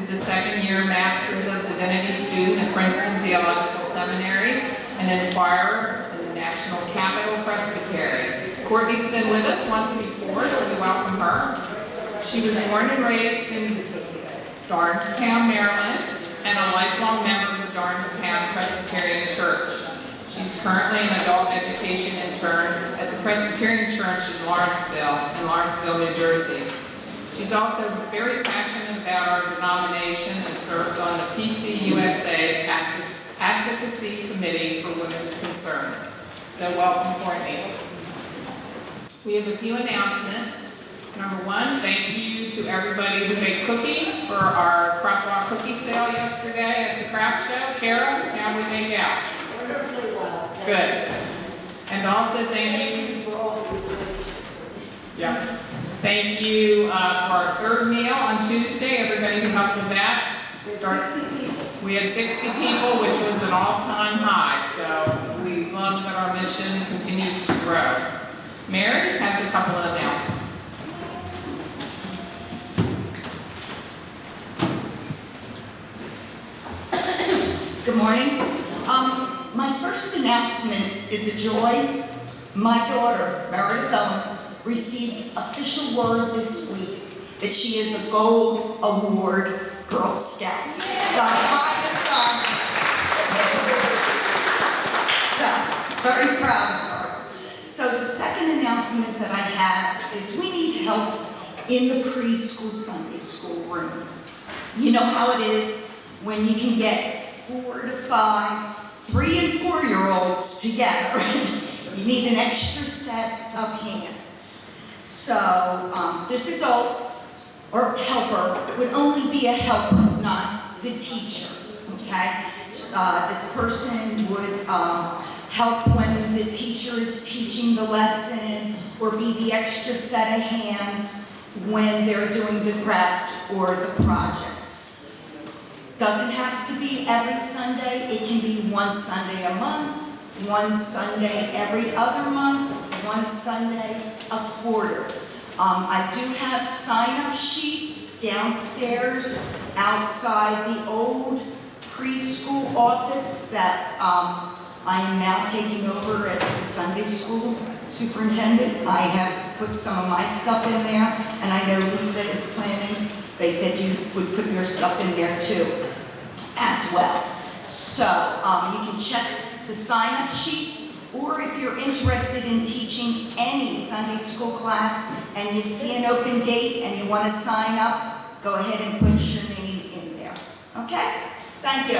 is a second-year Master's of Divinity student at Princeton Theological Seminary and an inquirer in the National Capital Presbyterian. Courtney's been with us once before, so we welcome her. She was born and raised in Darnestown, Maryland, and a lifelong member of the Darnestown Presbyterian Church. She's currently an adult education intern at the Presbyterian Church in Lawrenceville, New Jersey. She's also very passionate about our denomination and serves on the PCUSA Advocacy Committee for Women's Concerns. So welcome, Courtney. We have a few announcements. Number one, thank you to everybody who made cookies for our Crop Walk cookie sale yesterday at the craft show. Kara, how did we make out? Wonderfully well. Good. And also thank you for all the good. Yeah. Thank you for our third meal on Tuesday. Everybody who helped with that. We had 60 people, which was an all-time high. So we love that our mission continues to grow. Mary has a couple of announcements. Good morning. My first announcement is a joy. My daughter, Meredith Ellen, received official word this week that she is a Gold Award Girl Scout. The highest honor. So, very proud of her. So the second announcement that I have is we need help in the preschool Sunday school room. You know how it is when you can get 4 to 5, 3 and 4-year-olds together. You need an extra set of hands. So this adult or helper would only be a helper, not the teacher, okay? This person would help when the teacher is teaching the lesson or be the extra set of hands when they're doing the craft or the project. Doesn't have to be every Sunday. It can be one Sunday a month, one Sunday every other month, one Sunday a quarter. I do have sign-up sheets downstairs outside the old preschool office that I am now taking over as the Sunday school superintendent. I have put some of my stuff in there, and I know Lisa is planning. They said you would put your stuff in there too, as well. So you can check the sign-up sheets, or if you're interested in teaching any Sunday school class and you see an open date and you want to sign up, go ahead and put your name in there. Okay? Thank you.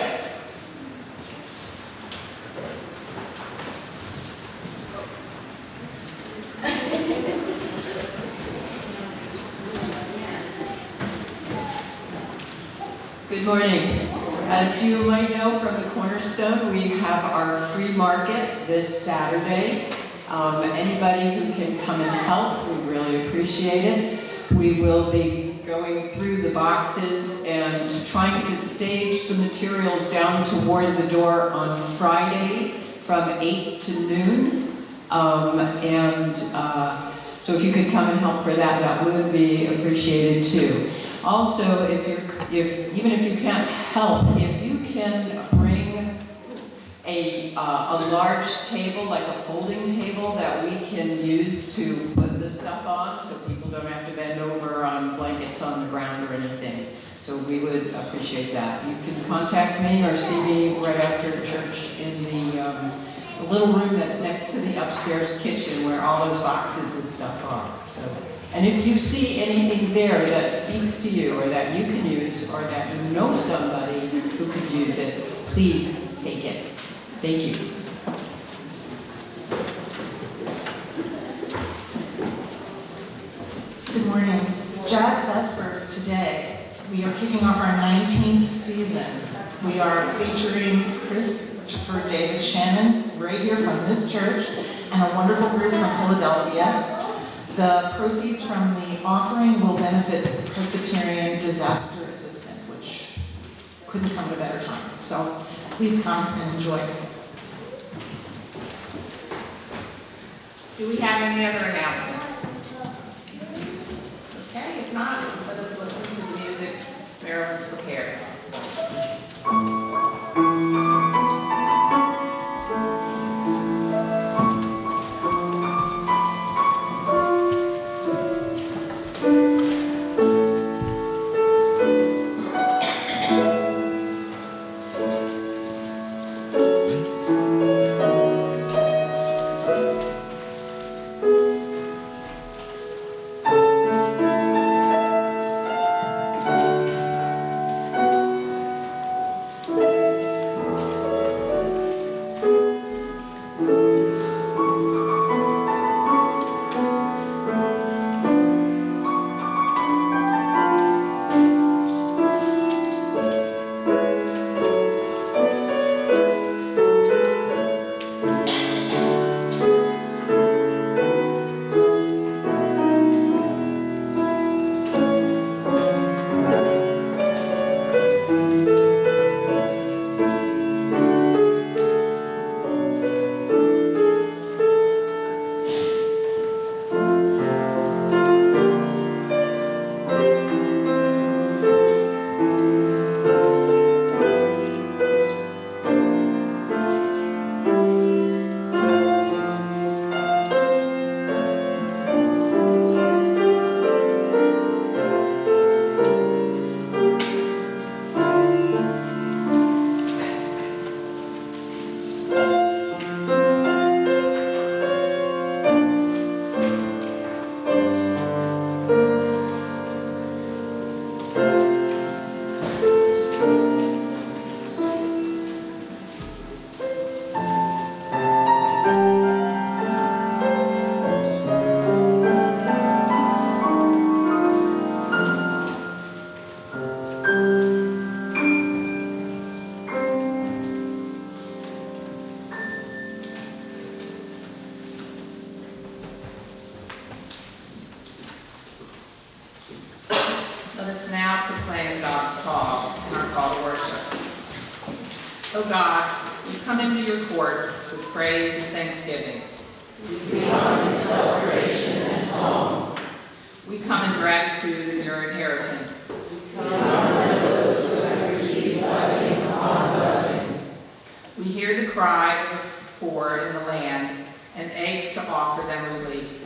Good morning. As you might know from the Cornerstone, we have our free market this Saturday. Anybody who can come and help, we really appreciate it. We will be going through the boxes and trying to stage the materials down toward the door on Friday from 8 to noon. So if you could come and help for that, that would be appreciated too. Also, even if you can't help, if you can bring a large table, like a folding table that we can use to put the stuff on, so people don't have to bend over on blankets on the ground or anything. So we would appreciate that. You can contact me or see me right after church in the little room that's next to the upstairs kitchen where all those boxes and stuff are. So. And if you see anything there that speaks to you or that you can use or that you know somebody who could use it, please take it. Thank you. Good morning. Jazz Vespers today. We are kicking off our 19th season. We are featuring Christopher Davis Shannon right here from this church and a wonderful group from Philadelphia. The proceeds from the offering will benefit Presbyterian Disaster Assistance, which couldn't come at a better time. So please come and enjoy. Do we have any other announcements? Okay, if not, let us listen to the music Carolyn's prepared. Let us now proclaim God's call and our call to worship. O God, we come into your courts with praise and thanksgiving. We come in celebration and song. We come in gratitude of your inheritance. We come as those who have received blessing upon blessing. We hear the cry of the poor in the land and ache to offer them relief.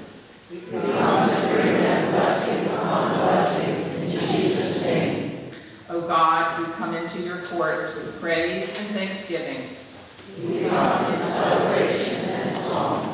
We come to bring them blessing upon blessing in Jesus' name. O God, we come into your courts with praise and thanksgiving. We come in celebration and song.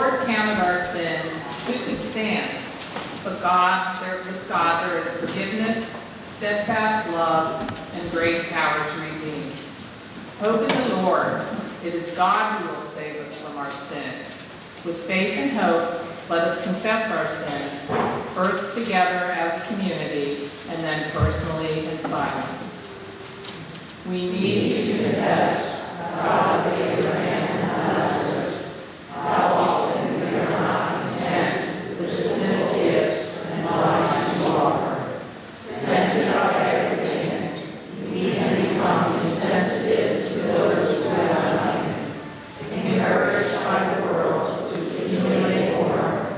Lord counted our sins, who could stand? But with God there is forgiveness, steadfast love, and great power to redeem. Hope in the Lord. It is God who will save us from our sin. With faith and hope, let us confess our sin, first together as a community, and then personally in silence. We need to confess, God of Abraham and Lazarus, how often we are not content with the simple gifts and lives to offer. Tempted by everything, we can become insensitive to those who are nothing. Encouraged by the world to accumulate more,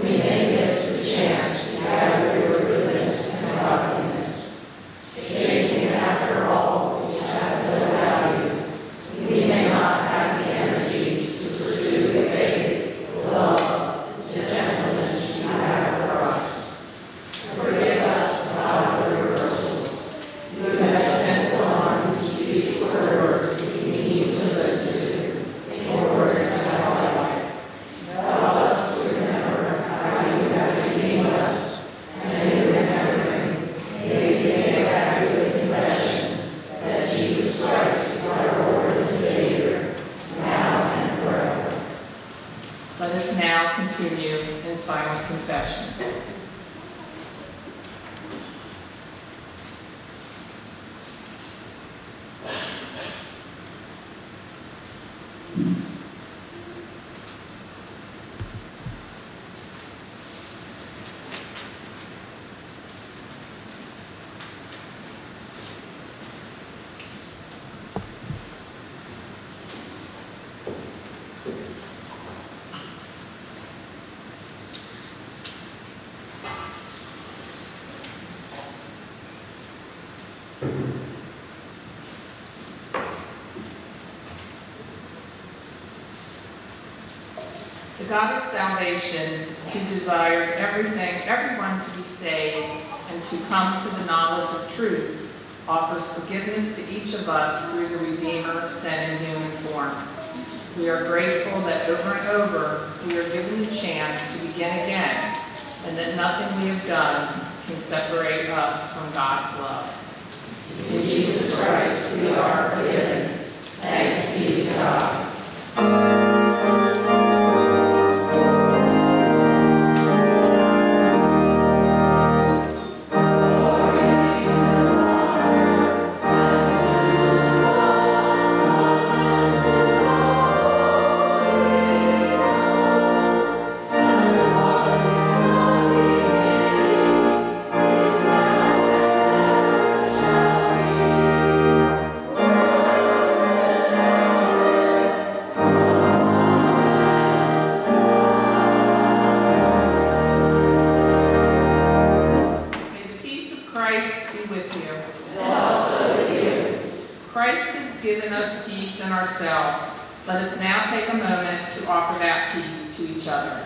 we may miss the chance to gather your goodness and godliness. Chasing after all which has no value, we may not have the energy to pursue the faith, the love, the gentleness you have for us. Forgive us, God, of reversals. You have sent the one who speaks the words we need to listen to in order to have life. Help us to remember how you have redeemed us, and in remembering, may we make that good confession that Jesus Christ is our Lord and Savior, now and forever. Let us now continue in silent confession. The God of salvation, who desires everyone to be saved and to come to the knowledge of truth, offers forgiveness to each of us through the Redeemer sent in human form. We are grateful that over and over we are given the chance to begin again, and that nothing we have done can separate us from God's love. In Jesus Christ we are forgiven. Thanks be to God. Let us now take a moment to offer that peace to each other.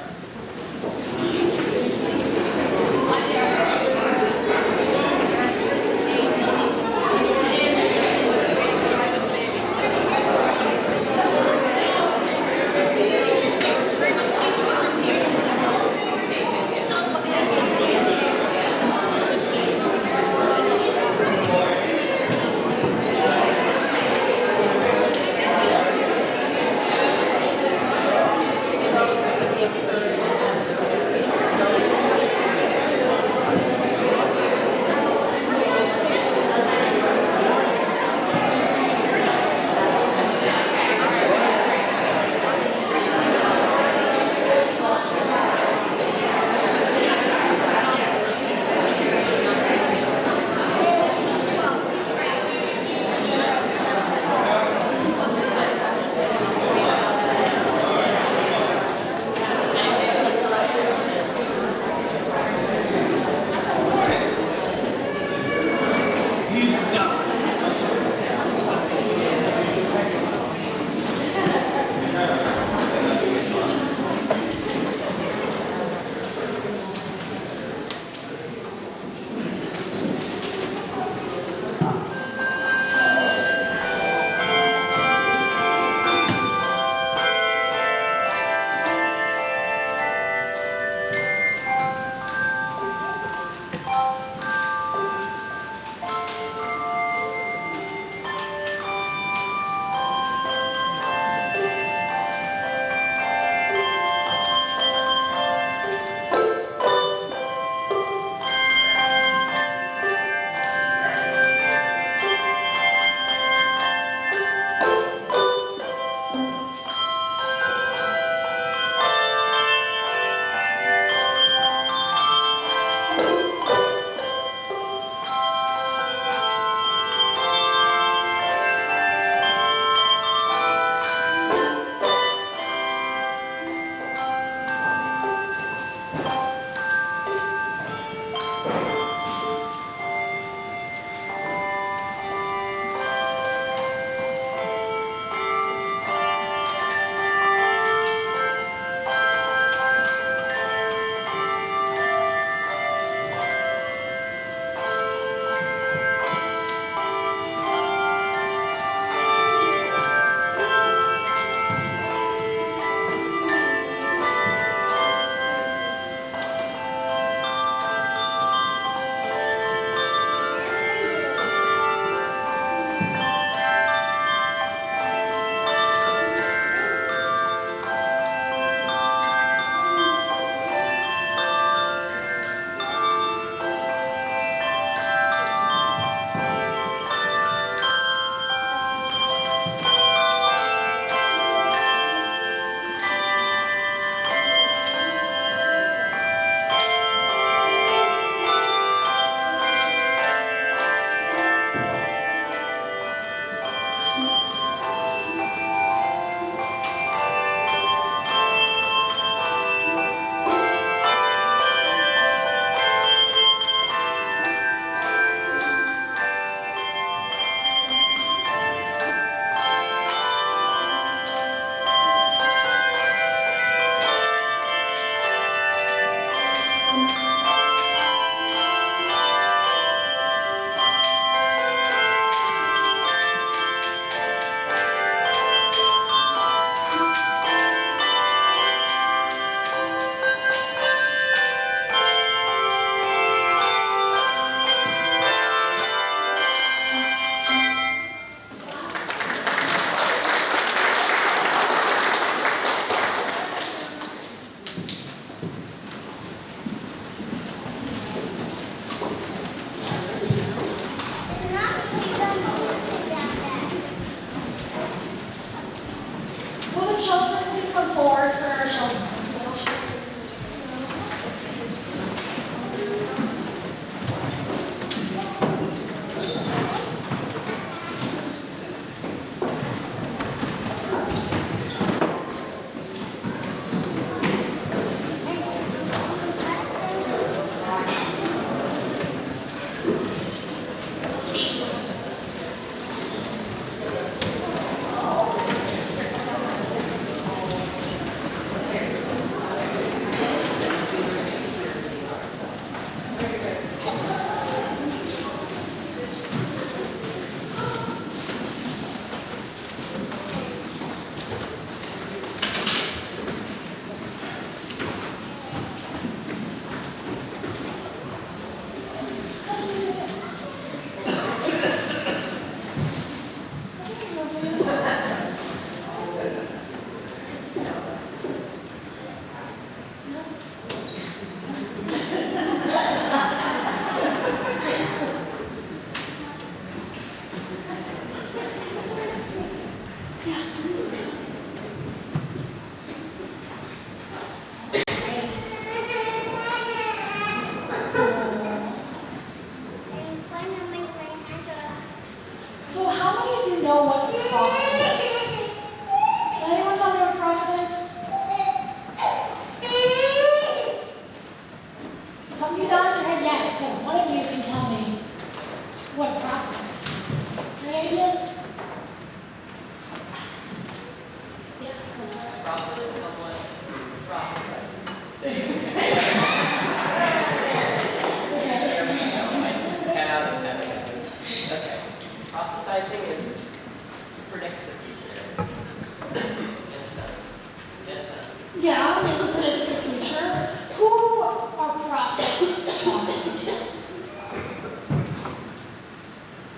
prophets talking to?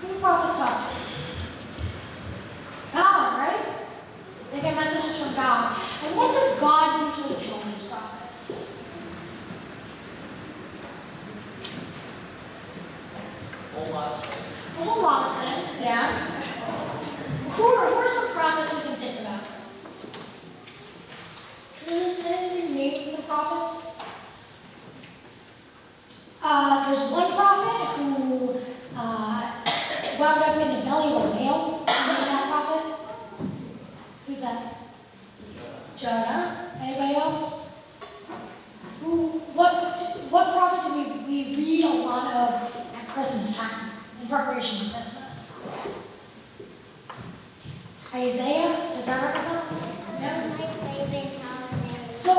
Who do prophets talk to? God, right? They get messages from God. And what does God usually tell his prophets? A whole lot of things, yeah. Who are some prophets we can think about? Can you name some prophets? There's one prophet who wound up in the belly of a whale. Who's that prophet? Who's that? Jonah. Anybody else? What prophet do we read a lot of at Christmas time, in preparation for Christmas? Isaiah? Does that ring a bell? Yeah. So,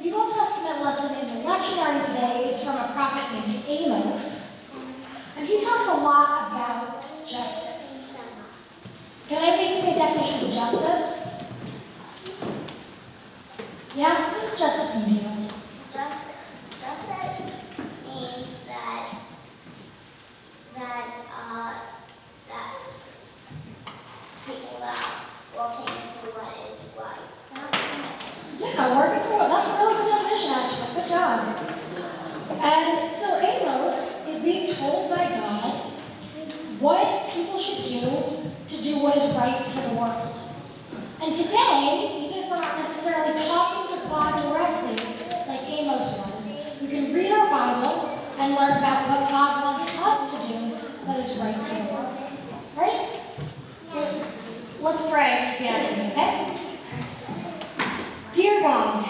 the Old Testament lesson in the lectionary today is from a prophet named Amos, and he talks a lot about justice. Can anybody give me a definition of justice? Yeah? What does justice mean to you? Justice means that people are working through what is right. Yeah, working through it. That's a really good definition, actually. Good job. And so Amos is being told by God what people should do to do what is right for the world. And today, even if we're not necessarily talking to God directly, like Amos was, we can read our Bible and learn about what God wants us to do that is right for the world. Right? So let's pray together, okay? Dear God,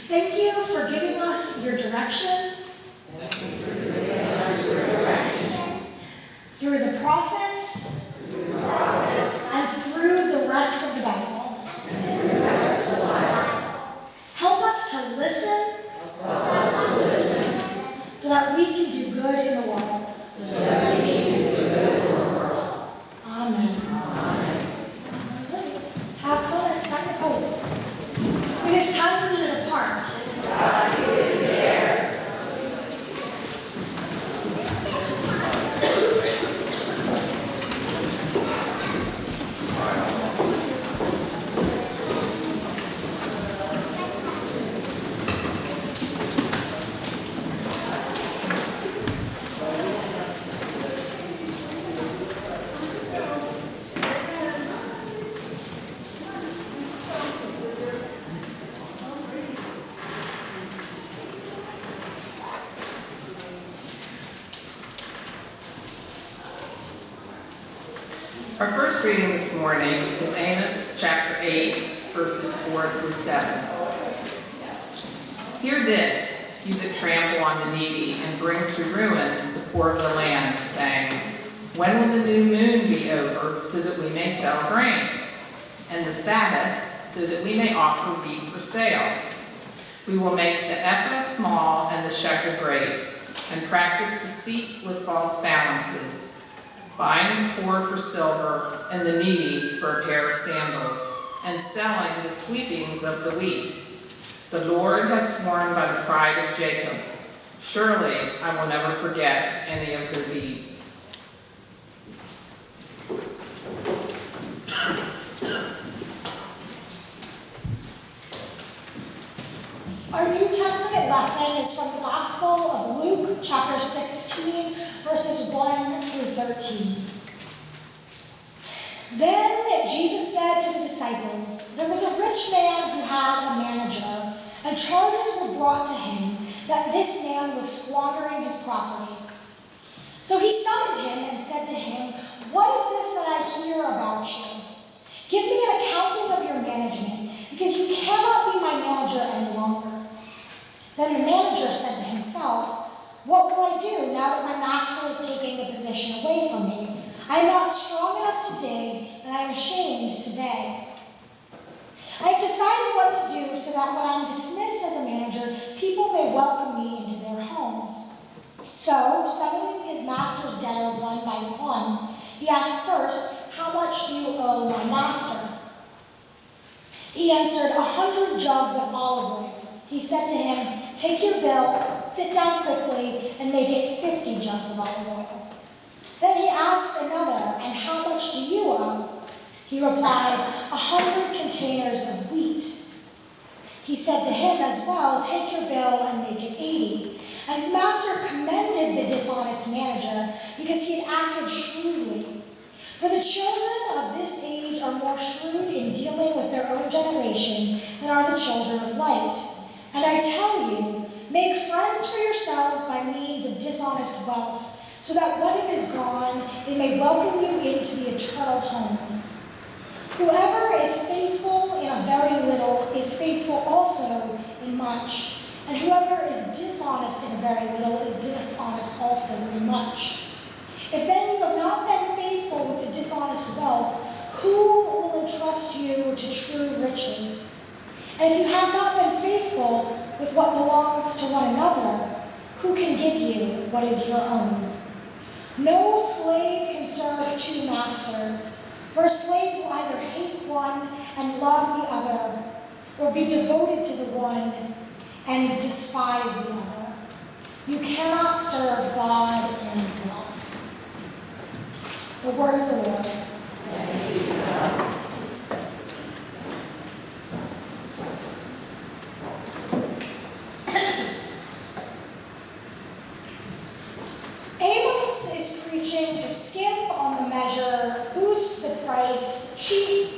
thank you for giving us your direction through the prophets and through the rest of the Bible. Help us to listen so that we can do good in the world. Amen. Have fun at Sunday. Oh, it is time for you to depart. Our first reading this morning is Amos chapter 8, verses 4 through 7. Hear this, you that trample on the needy and bring to ruin the poor of the land, saying, when will the new moon be over, so that we may sell grain, and the Sabbath, so that we may offer wheat for sale? We will make the ephah small and the shekel great, and practice deceit with false balances, buying the poor for silver and the needy for a pair of sandals, and selling the sweepings of the wheat. The Lord has sworn by the pride of Jacob, surely I will never forget any of their deeds. Our New Testament lesson is from the Gospel of Luke, chapter 16, verses 1 through 13. Then Jesus said to the disciples, there was a rich man who had a manager, and charges were brought to him that this man was squandering his property. So he summoned him and said to him, what is this that I hear about you? Give me an accounting of your management, because you cannot be my manager any longer. Then the manager said to himself, what will I do now that my master is taking the position away from me? I am not strong enough to dig, and I am ashamed to beg. I have decided what to do so that when I am dismissed as a manager, people may welcome me into their homes. So, summoning his master's debtor one by one, he asked first, how much do you owe my master? He answered, 100 jugs of olive oil. He said to him, "Take your bill, sit down quickly, and make it 50 jugs of olive oil." Then he asked another, "And how much do you owe?" He replied, 100 containers of wheat. He said to him as well, "Take your bill and make it 80. And his master commended the dishonest manager because he had acted shrewdly. For the children of this age are more shrewd in dealing with their own generation than are the children of light. And I tell you, make friends for yourselves by means of dishonest wealth, so that when it is gone, they may welcome you into the eternal homes. Whoever is faithful in a very little is faithful also in much, and whoever is dishonest in a very little is dishonest also in much. If then you have not been faithful with the dishonest wealth, who will entrust you to true riches? And if you have not been faithful with what belongs to one another, who can give you what is your own? No slave can serve two masters, for a slave will either hate one and love the other, or be devoted to the one and despise the other. You cannot serve God and wealth. The word of the Lord. Thanks be to God. Amos is preaching to skimp on the measure, boost the price, cheat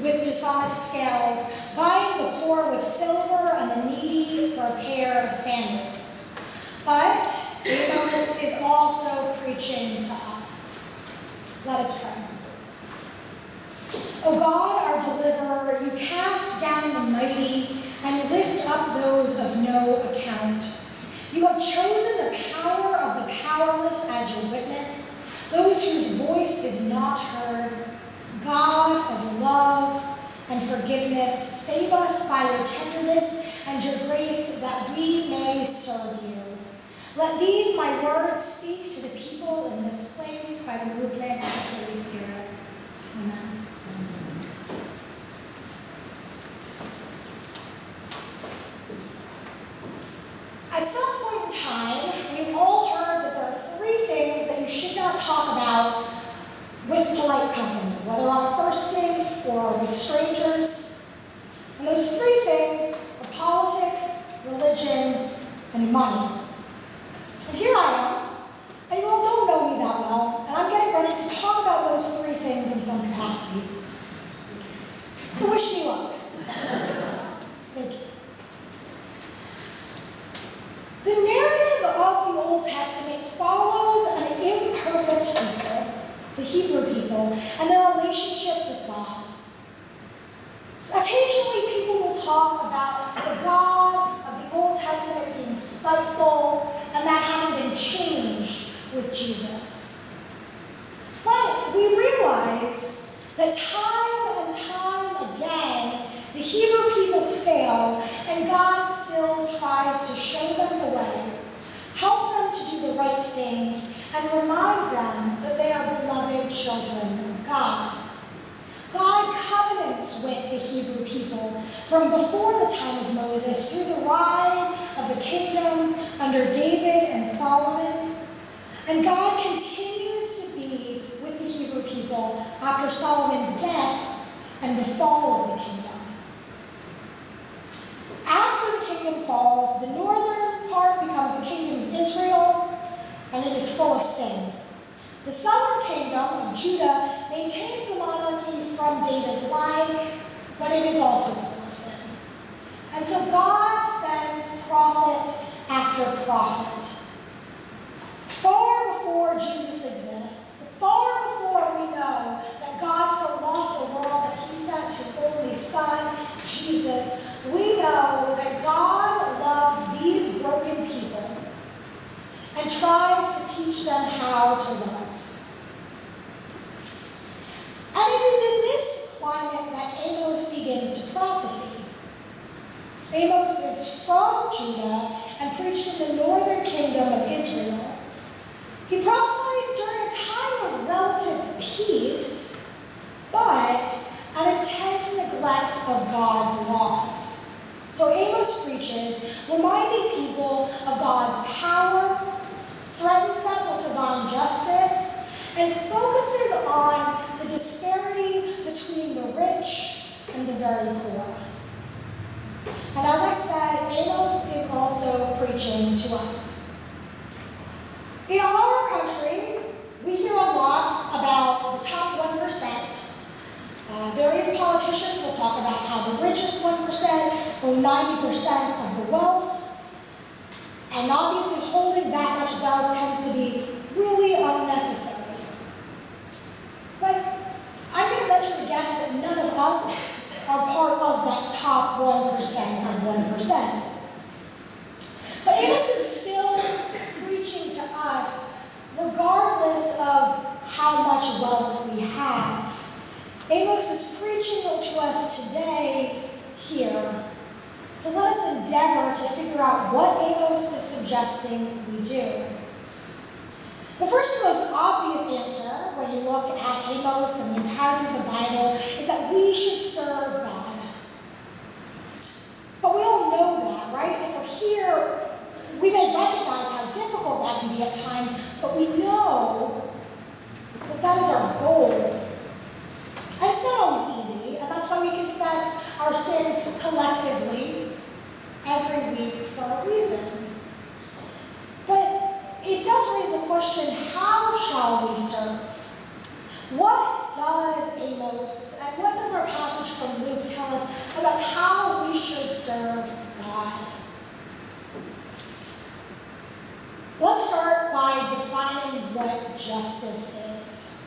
with dishonest scales, buying the poor with silver and the needy for a pair of sandals. But Amos is also preaching to us. Let us pray. O God, our deliverer, you cast down the mighty and lift up those of no account. You have chosen the power of the powerless as your witness, those whose voice is not heard. God of love and forgiveness, save us by your tenderness and your grace that we may serve you. Let these my words speak to the people in this place by the movement of the Holy Spirit. Amen. At some point in time, we've all heard that there are 3 things that you should not talk about with polite company, whether on a first date or with strangers. And those 3 things are politics, religion, and money. And here I am, and you all don't know me that well, and I'm getting ready to talk about those 3 things in some capacity. So wish me luck. Thank you. The narrative of the Old Testament follows an imperfect people, the Hebrew people, and their relationship with God. So occasionally people will talk about the God of the Old Testament being spiteful and that having been changed with Jesus. But we realize that time and time again, the Hebrew people fail, and God still tries to show them the way, help them to do the right thing, and remind them that they are beloved children of God. God covenants with the Hebrew people from before the time of Moses through the rise of the kingdom under David and Solomon. And God continues to be with the Hebrew people after Solomon's death and the fall of the kingdom. After the kingdom falls, the northern part becomes the kingdom of Israel, and it is full of sin. The southern kingdom of Judah maintains the monarchy from David's line, but it is also full of sin. And so God sends prophet after prophet. Far before Jesus exists, far before we know that God so loved the world that he sent his only son, Jesus, we know that God loves these broken people and tries to teach them how to love. And it is in this climate that Amos begins to prophesy. Amos is from Judah and preached in the northern kingdom of Israel. He prophesied during a time of relative peace, but an intense neglect of God's laws. So Amos preached preaches, reminding people of God's power, threatens them with divine justice, and focuses on the disparity between the rich and the very poor. And as I said, Amos is also preaching to us. In our country, we hear a lot about the top 1%. Various politicians will talk about how the richest 1% own 90% of the wealth. And obviously holding that much wealth tends to be really unnecessary. But I'm going to venture to guess that none of us are part of that top 1% of 1%. But Amos is still preaching to us regardless of how much wealth we have. Amos is preaching to us today here. So let us endeavor to figure out what Amos is suggesting we do. The first and most obvious answer when you look at Amos and the entirety of the Bible is that we should serve God. But we all know that, right? If we're here, we may recognize how difficult that can be at times, but we know that that is our goal. And it's not always easy, and that's why we confess our sin collectively every week for a reason. But it does raise the question, how shall we serve? What does Amos and what does our passage from Luke tell us about how we should serve God? Let's start by defining what justice is.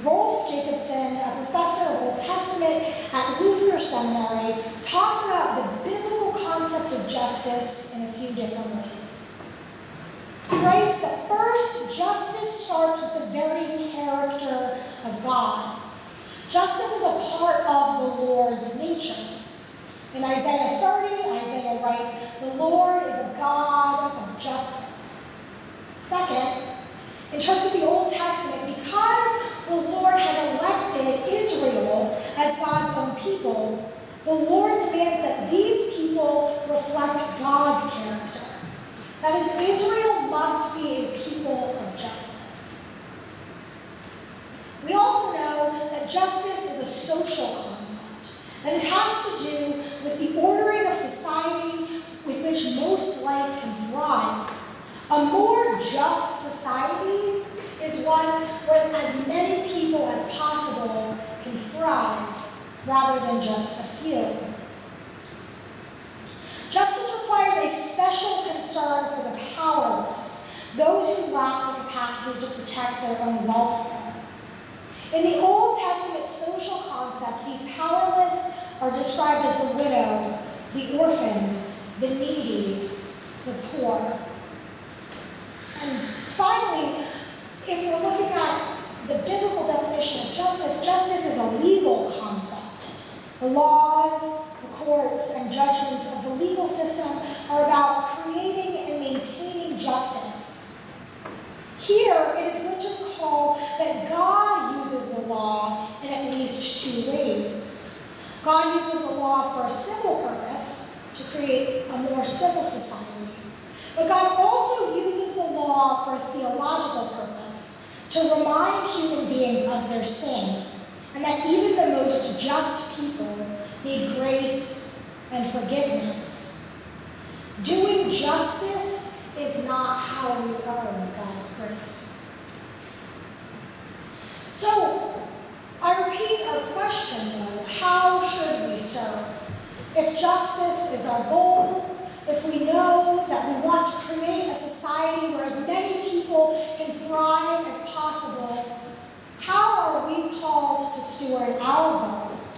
Rolf Jacobson, a professor of Old Testament at Luther Seminary, talks about the biblical concept of justice in a few different ways. He writes that first, justice starts with the very character of God. Justice is a part of the Lord's nature. In Isaiah 30, Isaiah writes, "The Lord is a God of justice." Second, in terms of the Old Testament, because the Lord has elected Israel as God's own people, the Lord demands that these people reflect God's character. That is, Israel must be a people of justice. We also know that justice is a social concept, that it has to do with the ordering of society in which most life can thrive. A more just society is one where as many people as possible can thrive, rather than just a few. Justice requires a special concern for the powerless, those who lack the capacity to protect their own welfare. In the Old Testament social concept, these powerless are described as the widow, the orphan, the needy, the poor. And finally, if we're looking at the biblical definition of justice, justice is a legal concept. The laws, the courts, and judgments of the legal system are about creating and maintaining justice. Here, it is good to recall that God uses the law in at least two ways. God uses the law for a civil purpose, to create a more civil society. But God also uses the law for a theological purpose, to remind human beings of their sin, and that even the most just people need grace and forgiveness. Doing justice is not how we earn God's grace. So, I repeat our question though, how should we serve? If justice is our goal, if we know that we want to create a society where as many people can thrive as possible, how are we called to steward our wealth?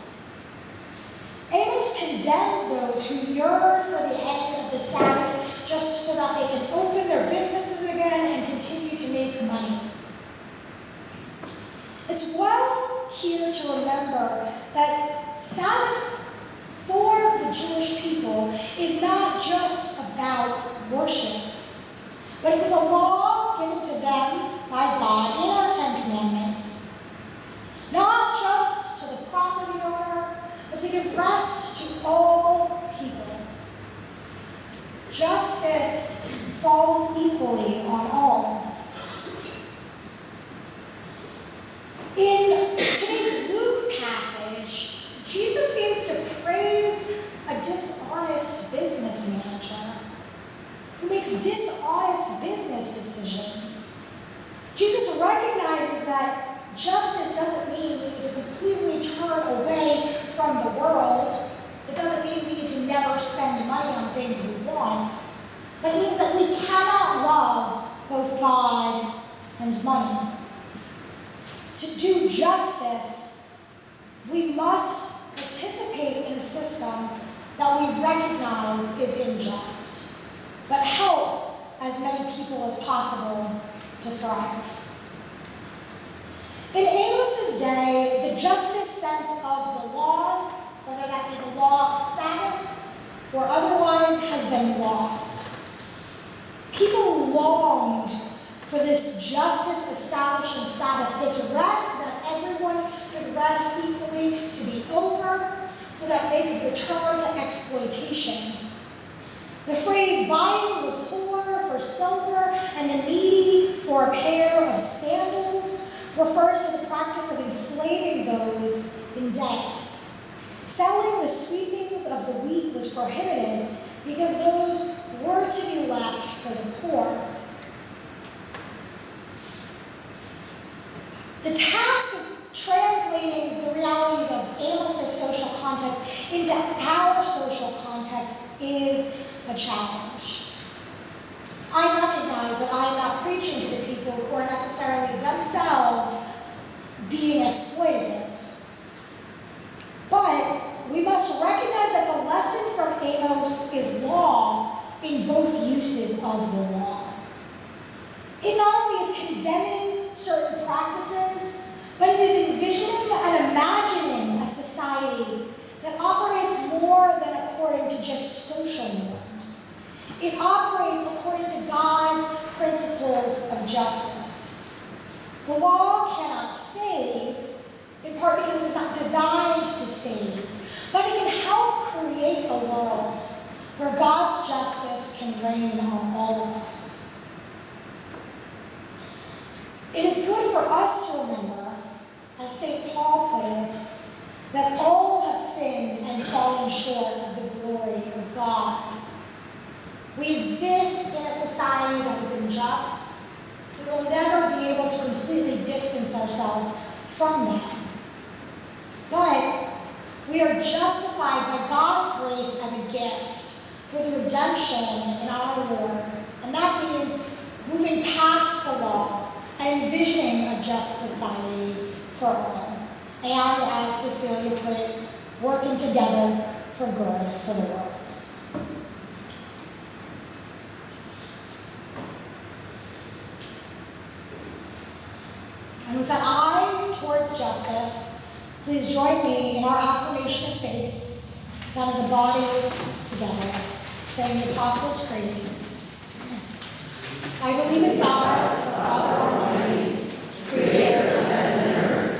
Amos condemns those who yearn for the end of the Sabbath just so that they can open their businesses again and continue to make money. It's well here to remember that Sabbath for the Jewish people is not just about worship, but it was a law given to them by God in our 10 Commandments, not just to the property owner, but to give rest to all people. Justice falls equally on all. In today's Luke passage, Jesus seems to praise a dishonest business manager who makes dishonest business decisions. Jesus recognizes that justice doesn't mean we need to completely turn away from the world. It doesn't mean we need to never spend money on things we want. But it means that we cannot love both God and money. To do justice, we must participate in a system that we recognize is unjust, but help as many people as possible to thrive. In Amos's day, the justice sense of the laws, whether that be the law of Sabbath or otherwise, has been lost. People longed for this justice establishing Sabbath, this rest that everyone could rest equally, to be over so that they could return to exploitation. The phrase buying the poor for silver and the needy for a pair of sandals refers to the practice of enslaving those in debt. Selling the sweepings of the wheat was prohibited because those were to be left for the poor. The task of translating the realities of Amos's social context into our social context is a challenge. I recognize that I am not preaching to the people who are necessarily themselves being exploitative. But we must recognize that the lesson from Amos is law in both uses of the law. It not only is condemning certain practices, but it is envisioning and imagining a society that operates more than according to just social norms. It operates according to God's principles of justice. The law cannot save, in part because it was not designed to save, but it can help create a world where God's justice can reign on all of us. It is good for us to remember, as St. Paul put it, that all have sinned and fallen short of the glory of God. We exist in a society that is unjust. We will never be able to completely distance ourselves from that. But we are justified by God's grace as a gift through the redemption in our Lord. And that means moving past the law and envisioning a just society for all. And as Cecilia put it, working together for good for the world. And with that eye towards justice, please join me in our affirmation of faith, done as a body together, saying the Apostles' Creed. I believe in God, the Father Almighty, creator of heaven and earth.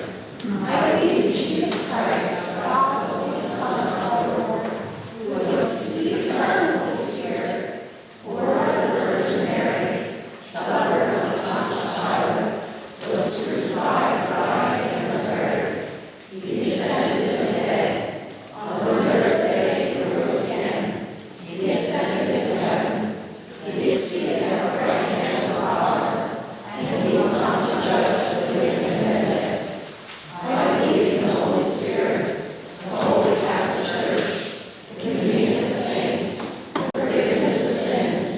I believe in Jesus Christ, God's only Son, our Lord, who was conceived by the Holy Spirit, born of the Virgin Mary, suffered under Pontius Pilate, was crucified, died, and buried. He descended to the dead. On the third day he rose again. He ascended into heaven. He is seated at the right hand of the Father, and he will come to judge the living and the dead. I believe in the Holy Spirit, the Holy Catholic Church, the communion of saints, the forgiveness of sins,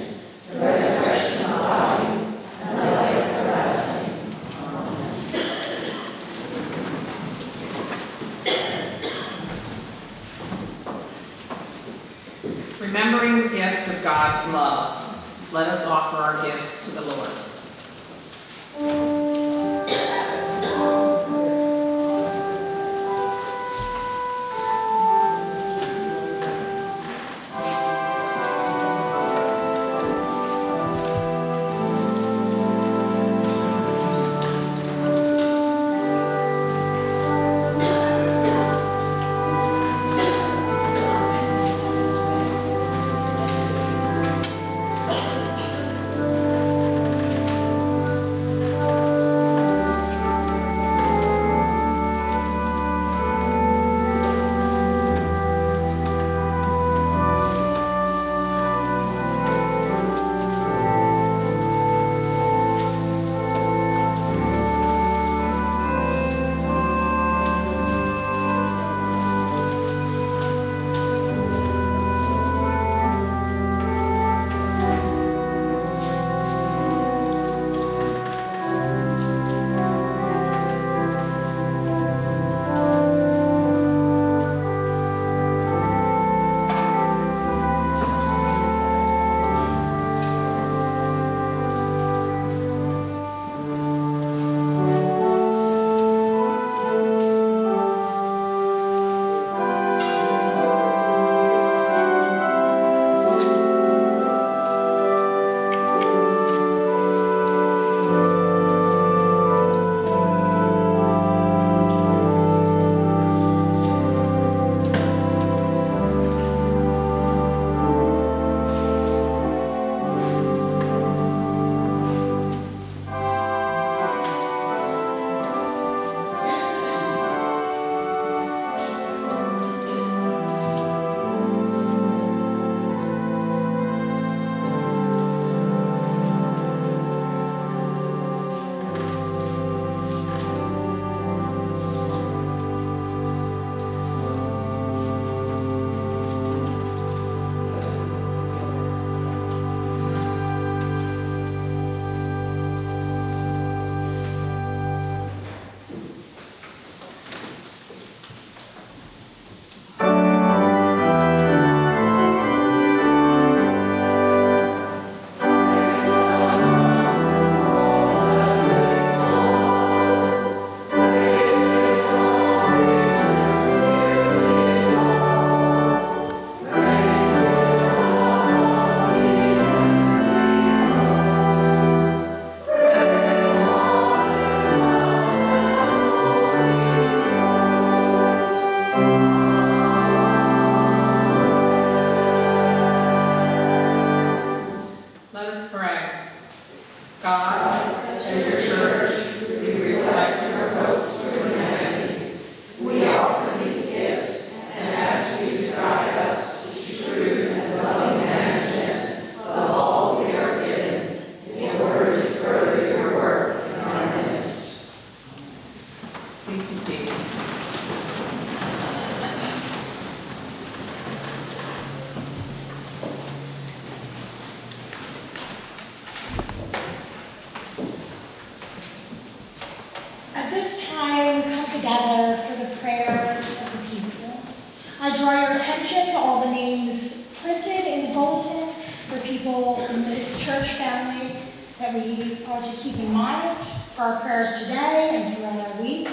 the resurrection of the body, and the life everlasting. Remembering the gift of God's love, let us offer our gifts to the Lord. I draw your attention to all the names printed in the bulletin for people in this church family that we are to keep in mind for our prayers today and throughout our week.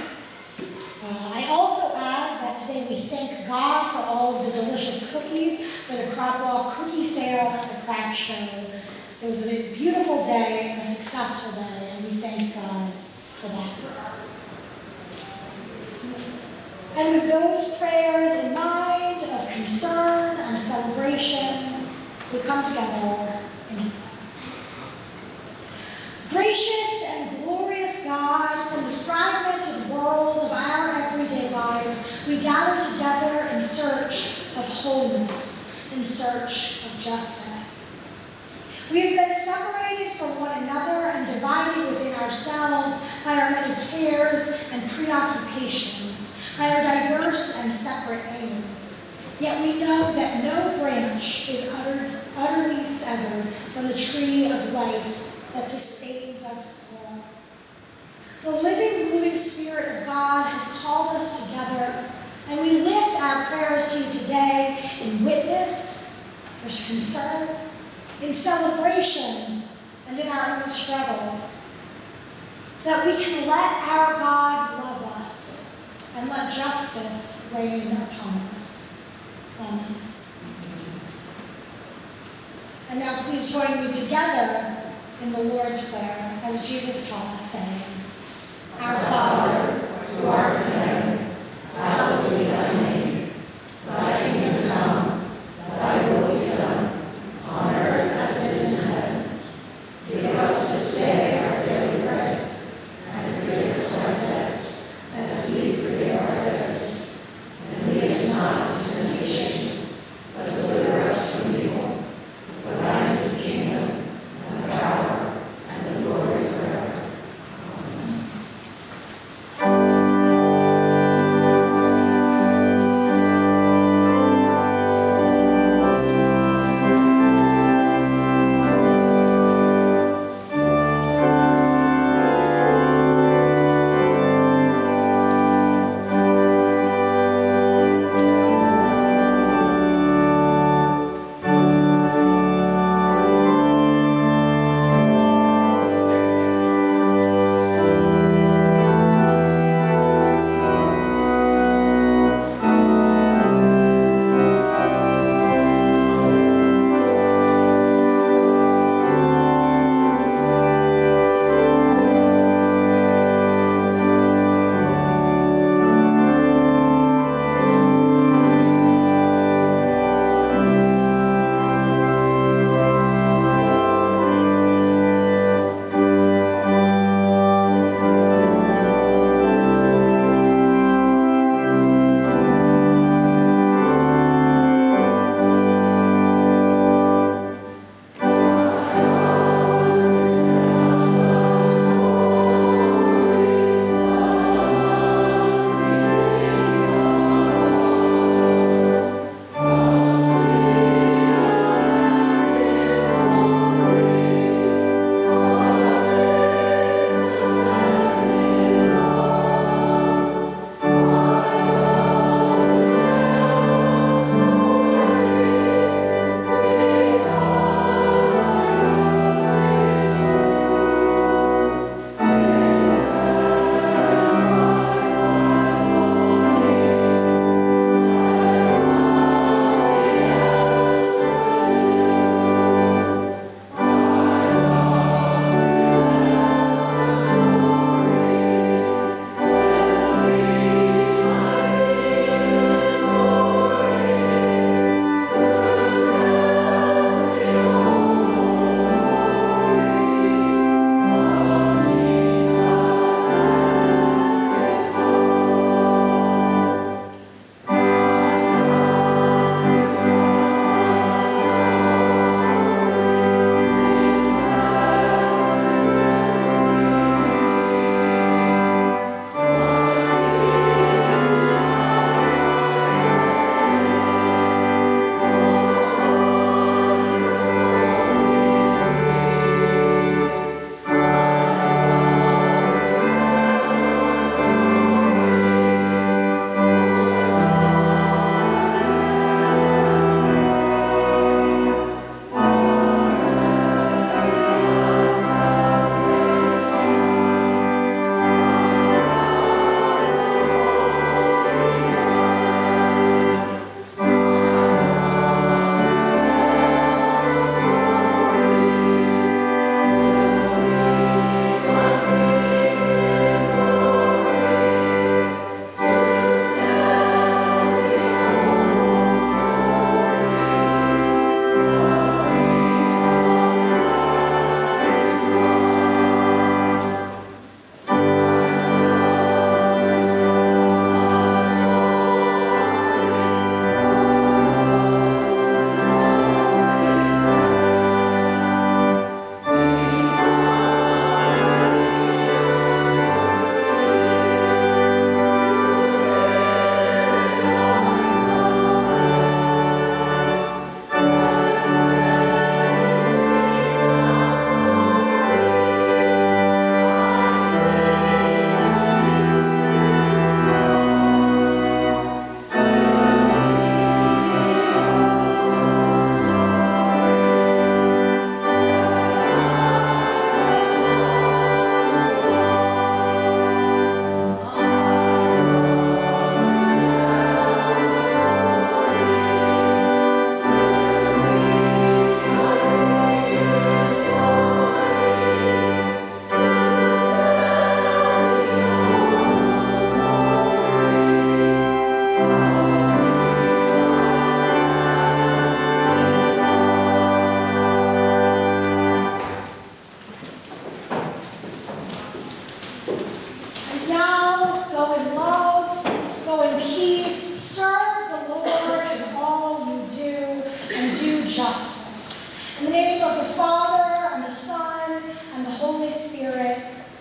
I also add that today we thank God for all of the delicious cookies for the Cropwell cookie sale at the craft show. It was a beautiful day and a successful day, and we thank God for that. And with those prayers in mind of concern and celebration, we come together in prayer. Gracious and glorious God, from the fragmented world of our everyday lives, we gather together in search of wholeness, in search of justice. We have been separated from one another and divided within ourselves by our many cares and preoccupations, by our diverse and separate aims. Yet we know that no branch is utterly severed from the tree of life that sustains us all. The living, moving Spirit of God has called us together, and we lift our prayers to you today in witness, for concern, in celebration, and in our own struggles, so that we can let our God love us and let justice reign upon us. Amen. And now please join me together in the Lord's Prayer, as Jesus taught us, saying, Our Father, who art in heaven, hallowed be thy name. Thy kingdom come, thy will be done, on earth as it is in heaven. Give us this day our daily bread, and forgive us our debts, as we forgive our debtors. And lead us not into temptation, but deliver us from evil. For thine is the kingdom, and the power, and the glory forever. Amen.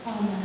Amen.